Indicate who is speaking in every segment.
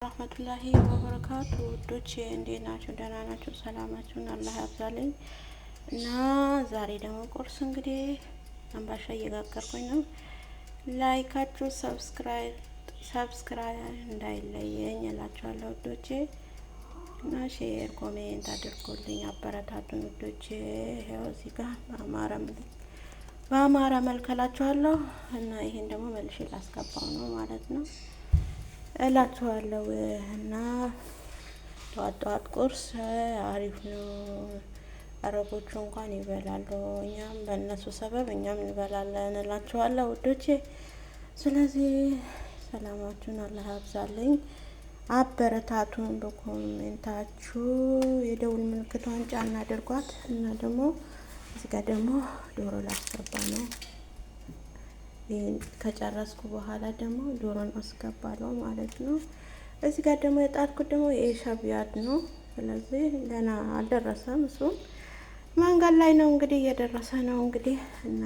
Speaker 1: ረህመቱላሂ ወበረካቱ ውዶቼ እንዴት ናችሁ? ደህና ናችሁ? ሰላማችሁን አላህ ያብዛልኝ። እና ዛሬ ደግሞ ቁርስ እንግዲህ አምባሻ እየጋገርኩኝ ነው። ላይካችሁ ሰብስክራይብ እንዳይለየኝ እላችኋለሁ ውዶቼ። እና ሼር ኮሜንት አድርጉልኝ፣ አበረታቱን ውዶቼ። ይኸው እዚህ ጋር በአማራ መልክ እላችኋለሁ። እና ይሄን ደግሞ መልሼ ላስገባው ነው ማለት ነው እላችኋለሁ። እና ጠዋት ቁርስ አሪፍ ነው። አረቦቹ እንኳን ይበላሉ፣ እኛም በእነሱ ሰበብ እኛም እንበላለን እላችኋለሁ ውዶቼ። ስለዚህ ሰላማችሁን አላህ ያብዛልኝ፣ አበረታቱን በኮሜንታችሁ። የደውል ምልክቷን ጫና አድርጓት። እና ደግሞ እዚህ ጋር ደግሞ ዶሮ ላስገባ ነው። ይሄን ከጨረስኩ በኋላ ደግሞ ዶሮን አስገባለሁ ማለት ነው። እዚህ ጋር ደግሞ የጣድኩት ደግሞ የሻቢያት ነው። ስለዚህ ገና አልደረሰም፣ እሱ መንገድ ላይ ነው እንግዲህ እየደረሰ ነው እንግዲህ። እና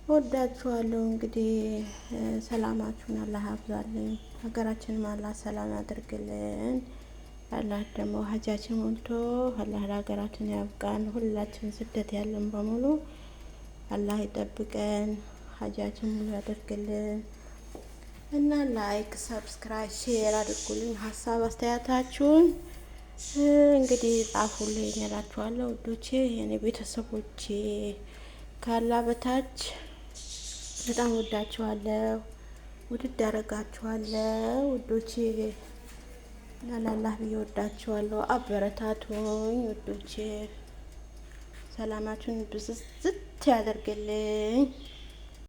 Speaker 1: ወዳችኋለሁ እንግዲህ። ሰላማችሁን አላህ ያብዛልኝ፣ ሀገራችንን አላህ ሰላም ያድርግልን። አላህ ደግሞ ሀጃችን ሞልቶ አላህ ለሀገራችን ያብቃን። ሁላችን ስደት ያለን በሙሉ አላህ ይጠብቀን፣ ሀጃችን ሙሉ ያደርግልን። እና ላይክ ሰብስክራይብ ሼር አድርጉልኝ። ሀሳብ አስተያየታችሁን እንግዲህ ጻፉልኝ እላችኋለሁ ውዶቼ። የኔ ቤተሰቦቼ ካላ በታች በጣም ወዳችኋለሁ፣ ውድድ አደርጋችኋለሁ ውዶቼ። ላላህ ብዬ ወዳችኋለሁ፣ አበረታቱኝ ውዶቼ። ሰላማችሁን ብዝዝት ያደርግልኝ።